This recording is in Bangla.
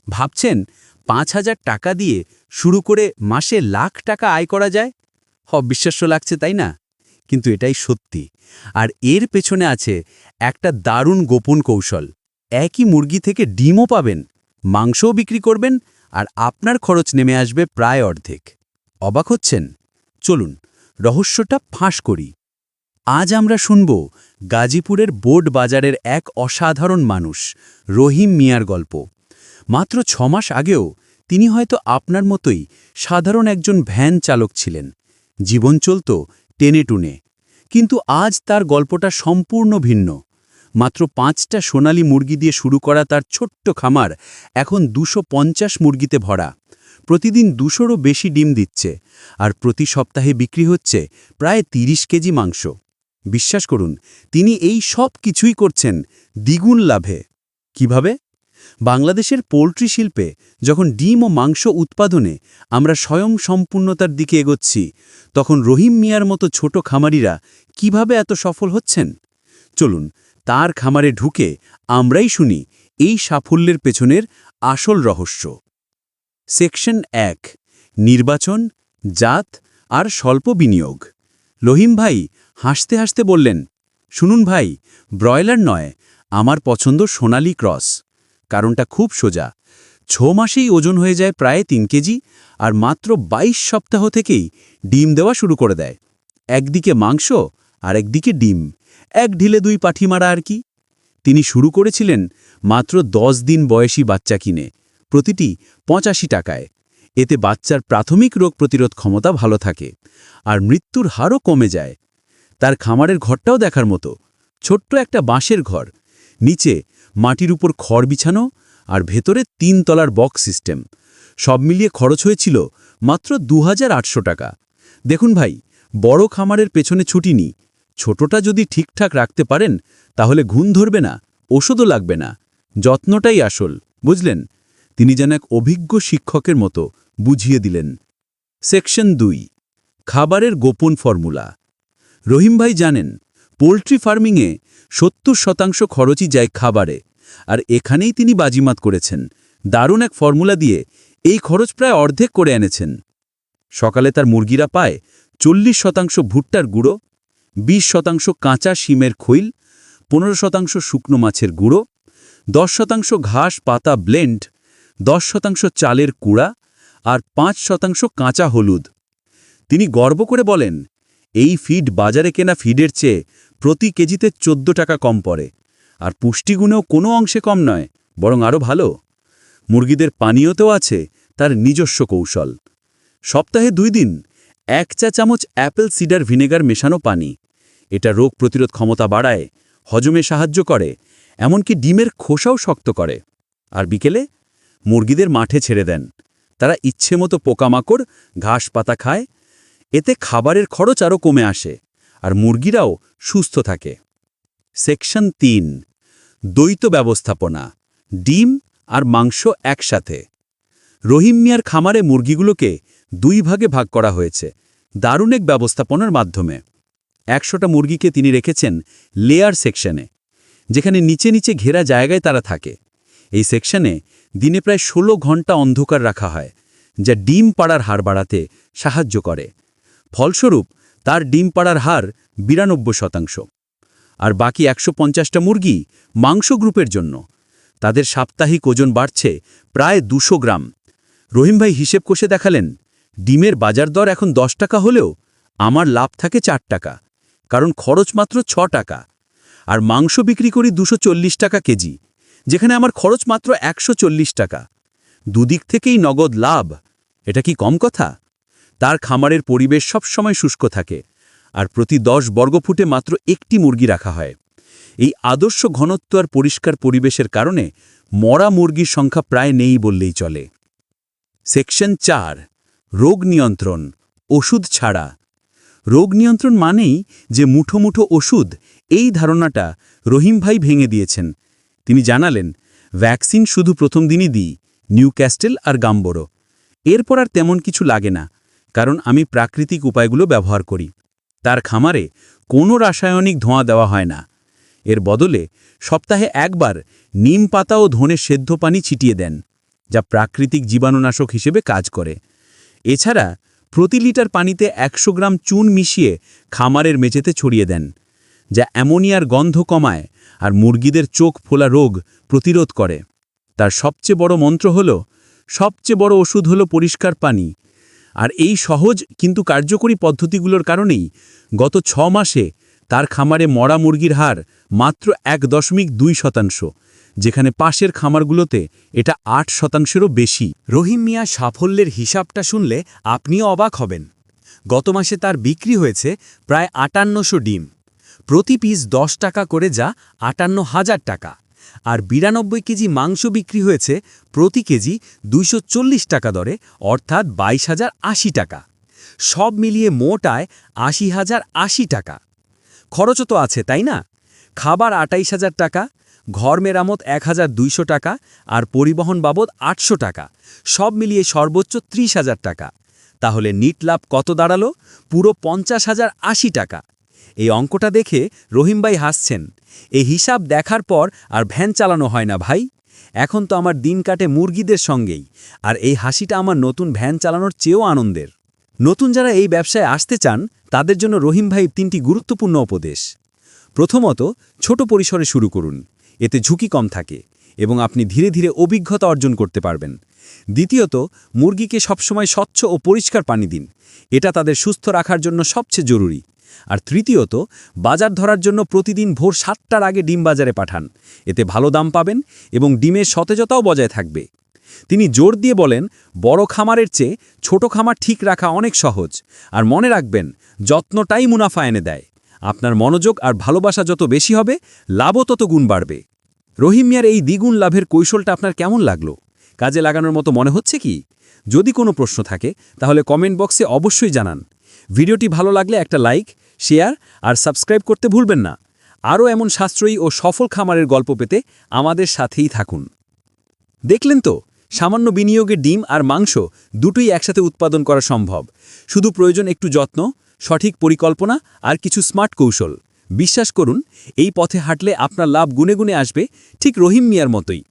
ভাবছেন ৫,০০০ টাকা দিয়ে শুরু করে মাসে লাখ টাকা আয় করা যায়? অবিশ্বাস্য লাগছে তাই না? কিন্তু এটাই সত্যি। আর এর পেছনে আছে একটা দারুণ গোপন কৌশল। একই মুরগি থেকে ডিমও পাবেন, মাংসও বিক্রি করবেন, আর আপনার খরচ নেমে আসবে প্রায় অর্ধেক। অবাক হচ্ছেন? চলুন রহস্যটা ফাঁস করি। আজ আমরা শুনব গাজীপুরের বোর্ড বাজারের এক অসাধারণ মানুষ, রহিম মিয়ার গল্প। মাত্র ৬ মাস আগেও তিনি হয়তো আপনার মতোই সাধারণ একজন ভ্যান চালক ছিলেন। জীবন চলত টেনে টুনে। কিন্তু আজ তার গল্পটা সম্পূর্ণ ভিন্ন। মাত্র ৫টা সোনালী মুরগি দিয়ে শুরু করা তার ছোট্ট খামার এখন ২৫০ মুরগিতে ভরা। প্রতিদিন ২০০রও বেশি ডিম দিচ্ছে, আর প্রতি সপ্তাহে বিক্রি হচ্ছে প্রায় ৩০ কেজি মাংস। বিশ্বাস করুন, তিনি এই সব কিছুই করছেন দ্বিগুণ লাভে। কিভাবে? বাংলাদেশের পোল্ট্রি শিল্পে যখন ডিম ও মাংস উৎপাদনে আমরা স্বয়ংসম্পূর্ণতার দিকে এগোচ্ছি, তখন রহিম মিয়ার মতো ছোট খামারিরা কিভাবে এত সফল হচ্ছেন? চলুন তার খামারে ঢুকে আমরাই শুনি এই সাফল্যের পেছনের আসল রহস্য। সেকশন ১, নির্বাচন, জাত আর স্বল্প বিনিয়োগ। রহিম ভাই হাসতে হাসতে বললেন, শুনুন ভাই, ব্রয়লার নয়, আমার পছন্দ সোনালী ক্রস। কারণটা খুব সোজা। ৬ মাসেই ওজন হয়ে যায় প্রায় ৩ কেজি, আর মাত্র ২২ সপ্তাহ থেকেই ডিম দেওয়া শুরু করে দেয়। একদিকে মাংস আর একদিকে ডিম, এক ঢিলে ২ পাঠি মারা আর কি। তিনি শুরু করেছিলেন মাত্র ১০ দিন বয়সী বাচ্চা কিনে, প্রতিটি ৮৫ টাকায়। এতে বাচ্চার প্রাথমিক রোগ প্রতিরোধ ক্ষমতা ভালো থাকে, আর মৃত্যুর হারও কমে যায়। তার খামারের ঘরটাও দেখার মতো। ছোট্ট একটা বাঁশের ঘর, নিচে মাটির উপর খড় বিছানো, আর ভেতরে ৩ তলার বক্স সিস্টেম। সব মিলিয়ে খরচ হয়েছিল মাত্র ২,৮০০ টাকা। দেখুন ভাই, বড় খামারের পেছনে ছুটি নি। ছোটটা যদি ঠিকঠাক রাখতে পারেন, তাহলে ঘুণ ধরবে না, ওষুধও লাগবে না। যত্নটাই আসল, বুঝলেন? তিনি যেন এক অভিজ্ঞ শিক্ষকের মতো বুঝিয়ে দিলেন। সেকশন ২, খাবারের গোপন ফর্মুলা। রহিম ভাই জানেন, পোল্ট্রি ফার্মিংয়ে ৭০% খরচই যায় খাবারে, আর এখানেই তিনি বাজিমাত করেছেন। দারুণ এক ফর্মুলা দিয়ে এই খরচ প্রায় অর্ধেক করে এনেছেন। সকালে তার মুরগিরা পায় ৪০% ভুট্টার গুঁড়ো, ২০% কাঁচা শিমের খৈল, ১৫% শুকনো মাছের গুঁড়ো, ১০% ঘাস পাতা ব্লেন্ড, ১০% চালের কুড়া, আর ৫% কাঁচা হলুদ। তিনি গর্ব করে বলেন, এই ফিড বাজারে কেনা ফিডের চেয়ে প্রতি কেজিতে ১৪ টাকা কম পড়ে, আর পুষ্টিগুণেও কোনো অংশে কম নয়, বরং আরও ভালো। মুরগিদের পানীয়তেও আছে তার নিজস্ব কৌশল। সপ্তাহে ২ দিন ১ চা চামচ অ্যাপেল সিডার ভিনেগার মেশানো পানি। এটা রোগ প্রতিরোধ ক্ষমতা বাড়ায়, হজমে সাহায্য করে, এমনকি ডিমের খোসাও শক্ত করে। আর বিকেলে মুরগিদের মাঠে ছেড়ে দেন। তারা ইচ্ছে মতো পোকামাকড়, ঘাস পাতা খায়। এতে খাবারের খরচ আরও কমে আসে, আর মুরগিরাও সুস্থ থাকে। সেকশন ৩, দ্বৈত ব্যবস্থাপনা, ডিম আর মাংস একসাথে। রহিম মিয়ার খামারে মুরগিগুলোকে ২ ভাগে ভাগ করা হয়েছে দারুণ এক ব্যবস্থাপনার মাধ্যমে। ১০০টা মুরগিকে তিনি রেখেছেন লেয়ার সেকশনে, যেখানে নিচে নিচে ঘেরা জায়গায় তারা থাকে। এই সেকশনে দিনে প্রায় ১৬ ঘন্টা অন্ধকার রাখা হয়, যা ডিম পাড়ার হার বাড়াতে সাহায্য করে। ফলস্বরূপ তার ডিম পাড়ার হার ৯২%। আর বাকি ১৫০টা মুরগি মাংস গ্রুপের জন্য। তাদের সাপ্তাহিক ওজন বাড়ছে প্রায় ২০০ গ্রাম। রহিম ভাই হিসেব কষে দেখালেন, ডিমের বাজার দর এখন ১০ টাকা হলেও আমার লাভ থাকে ৪ টাকা, কারণ খরচ মাত্র ৬ টাকা। আর মাংস বিক্রি করি ২৪০ টাকা কেজি, যেখানে আমার খরচ মাত্র ১৪০ টাকা। দুদিক থেকেই নগদ লাভ। এটা কি কম কথা? তার খামারের পরিবেশ সবসময় শুষ্ক থাকে, আর প্রতি ১০ বর্গফুটে মাত্র একটি মুরগি রাখা হয়। এই আদর্শ ঘনত্ব আর পরিষ্কার পরিবেশের কারণে মরা মুরগির সংখ্যা প্রায় নেই বললেই চলে। সেকশন ৪, রোগ নিয়ন্ত্রণ, ওষুধ ছাড়া। রোগ নিয়ন্ত্রণ মানেই যে মুঠো মুঠো ওষুধ, এই ধারণাটা রহিম ভাই ভেঙে দিয়েছেন। তিনি জানালেন, ভ্যাকসিন শুধু প্রথম দিনই দিই, নিউক্যাস্টেল আর গাম্বোরো। এরপর আর তেমন কিছু লাগে না, কারণ আমি প্রাকৃতিক উপায়গুলো ব্যবহার করি। তার খামারে কোনো রাসায়নিক ধোঁয়া দেওয়া হয় না। এর বদলে সপ্তাহে একবার নিম পাতা ও ধনে সেদ্ধ পানি ছিটিয়ে দেন, যা প্রাকৃতিক জীবাণুনাশক হিসেবে কাজ করে। এছাড়া প্রতি লিটার পানিতে 100 গ্রাম চুন মিশিয়ে খামারের মেঝেতে ছড়িয়ে দেন, যা অ্যামোনিয়ার গন্ধ কমায় আর মুরগিদের চোখ ফোলা রোগ প্রতিরোধ করে। তার সবচেয়ে বড় মন্ত্র হলো, সবচেয়ে বড় ওষুধ হলো পরিষ্কার পানি। আর এই সহজ কিন্তু কার্যকরী পদ্ধতিগুলোর কারণেই গত 6 মাসে তার খামারে মরা মুরগির হার মাত্র 1.2%, যেখানে পাশের খামারগুলোতে এটা 8%-এরও বেশি। রহিম মিয়া সাফল্যের হিসাবটা শুনলে আপনিও অবাক হবেন। গত মাসে তার বিক্রি হয়েছে প্রায় 5800 ডিম, প্রতি পিস 10 টাকা করে, যা 58,000 টাকা। আর 92 কেজি মাংস বিক্রি হয়েছে প্রতি কেজি 240 টাকা দরে, অর্থাৎ 22,080 টাকা। সব মিলিয়ে মোট আয় 80,080 টাকা। খরচও তো আছে, তাই না? খাবার 28,000 টাকা, ঘর মেরামত 1,200 টাকা, আর পরিবহন বাবদ 800 টাকা, সব মিলিয়ে সর্বোচ্চ 30,000 টাকা। তাহলে নিট লাভ কত দাঁড়ালো? পুরো 50,080 টাকা। এই অঙ্কটা দেখে রহিম ভাই হাসছেন। এই হিসাব দেখার পর আর ভ্যান চালানো হয় না ভাই। এখন তো আমার দিন কাটে মুরগিদের সঙ্গেই, আর এই হাসিটা আমার নতুন ভ্যান চালানোর চেয়েও আনন্দের। নতুন যারা এই ব্যবসায় আসতে চান তাদের জন্য রহিম ভাই 3টি গুরুত্বপূর্ণ উপদেশ। প্রথমত, ছোট পরিসরে শুরু করুন, এতে ঝুঁকি কম থাকে এবং আপনি ধীরে ধীরে অভিজ্ঞতা অর্জন করতে পারবেন। দ্বিতীয়ত, মুরগিকে সবসময় স্বচ্ছ ও পরিষ্কার পানি দিন, এটা তাদের সুস্থ রাখার জন্য সবচেয়ে জরুরি। আর তৃতীয়ত, বাজার ধরার জন্য প্রতিদিন ভোর 7টার আগে ডিম বাজারে পাঠান, এতে ভালো দাম পাবেন এবং ডিমের সতেজতাও বজায় থাকবে। তিনি জোর দিয়ে বলেন, বড় খামারের চেয়ে ছোট খামার ঠিক রাখা অনেক সহজ, আর মনে রাখবেন, যত্নটাই মুনাফা এনে দেয়। আপনার মনোযোগ আর ভালোবাসা যত বেশি হবে, লাভও তত গুণ বাড়বে। রহিম মিয়ার এই দ্বিগুণ লাভের কৌশলটা আপনার কেমন লাগলো? কাজে লাগানোর মতো মনে হচ্ছে কি? যদি কোনো প্রশ্ন থাকে তাহলে কমেন্ট বক্সে অবশ্যই জানান। ভিডিওটি ভালো লাগলে একটা লাইক, শেয়ার আর সাবস্ক্রাইব করতে ভুলবেন না। আরও এমন সাশ্রয়ী ও সফল খামারের গল্প পেতে আমাদের সাথেই থাকুন। দেখলেন তো, সামান্য বিনিয়োগে ডিম আর মাংস দুটোই একসাথে উৎপাদন করা সম্ভব। শুধু প্রয়োজন একটু যত্ন, সঠিক পরিকল্পনা আর কিছু স্মার্ট কৌশল। বিশ্বাস করুন, এই পথে হাঁটলে আপনার লাভ গুনে গুনে আসবে, ঠিক রহিম মিয়ার মতোই।